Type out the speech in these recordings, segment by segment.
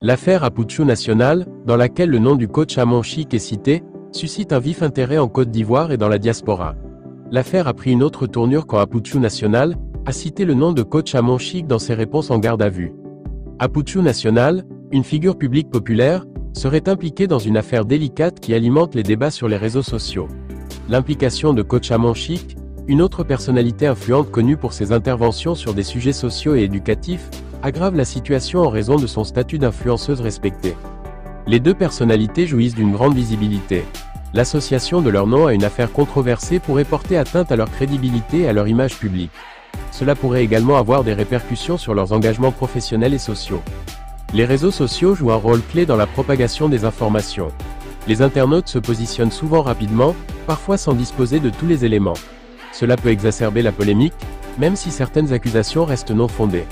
L'affaire Apouchou National, dans laquelle le nom du coach Amon Chic est cité, suscite un vif intérêt en Côte d'Ivoire et dans la diaspora. L'affaire a pris une autre tournure quand Apouchou National a cité le nom de coach Amon Chic dans ses réponses en garde à vue. Apouchou National, une figure publique populaire, serait impliqué dans une affaire délicate qui alimente les débats sur les réseaux sociaux. L'implication de coach Amon Chic, une autre personnalité influente connue pour ses interventions sur des sujets sociaux et éducatifs, aggrave la situation en raison de son statut d'influenceuse respectée. Les deux personnalités jouissent d'une grande visibilité. L'association de leur nom à une affaire controversée pourrait porter atteinte à leur crédibilité et à leur image publique. Cela pourrait également avoir des répercussions sur leurs engagements professionnels et sociaux. Les réseaux sociaux jouent un rôle clé dans la propagation des informations. Les internautes se positionnent souvent rapidement, parfois sans disposer de tous les éléments. Cela peut exacerber la polémique, même si certaines accusations restent non fondées.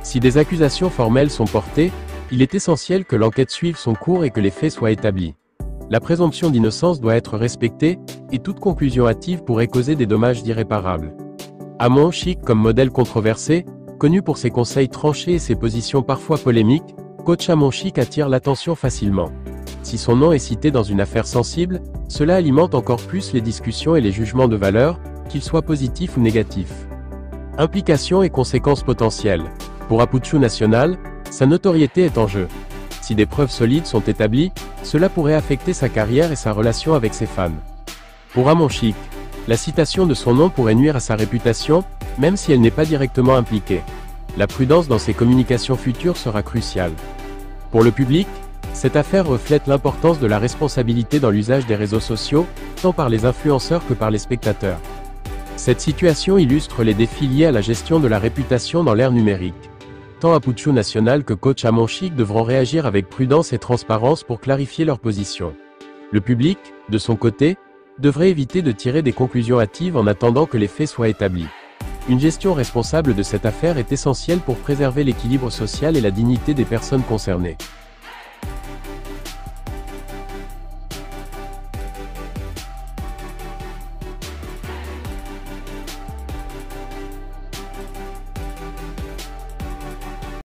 Si des accusations formelles sont portées, il est essentiel que l'enquête suive son cours et que les faits soient établis. La présomption d'innocence doit être respectée, et toute conclusion hâtive pourrait causer des dommages irréparables. Amon Chic comme modèle controversé, connu pour ses conseils tranchés et ses positions parfois polémiques, coach Amon Chic attire l'attention facilement. Si son nom est cité dans une affaire sensible, cela alimente encore plus les discussions et les jugements de valeur, qu'ils soient positifs ou négatifs. Implications et conséquences potentielles. Pour Apouchou National, sa notoriété est en jeu. Si des preuves solides sont établies, cela pourrait affecter sa carrière et sa relation avec ses fans. Pour Amon Chic, la citation de son nom pourrait nuire à sa réputation, même si elle n'est pas directement impliquée. La prudence dans ses communications futures sera cruciale. Pour le public, cette affaire reflète l'importance de la responsabilité dans l'usage des réseaux sociaux, tant par les influenceurs que par les spectateurs. Cette situation illustre les défis liés à la gestion de la réputation dans l'ère numérique. Tant Apouchou National que coach Amon Chic devront réagir avec prudence et transparence pour clarifier leur position. Le public, de son côté, devrait éviter de tirer des conclusions hâtives en attendant que les faits soient établis. Une gestion responsable de cette affaire est essentielle pour préserver l'équilibre social et la dignité des personnes concernées.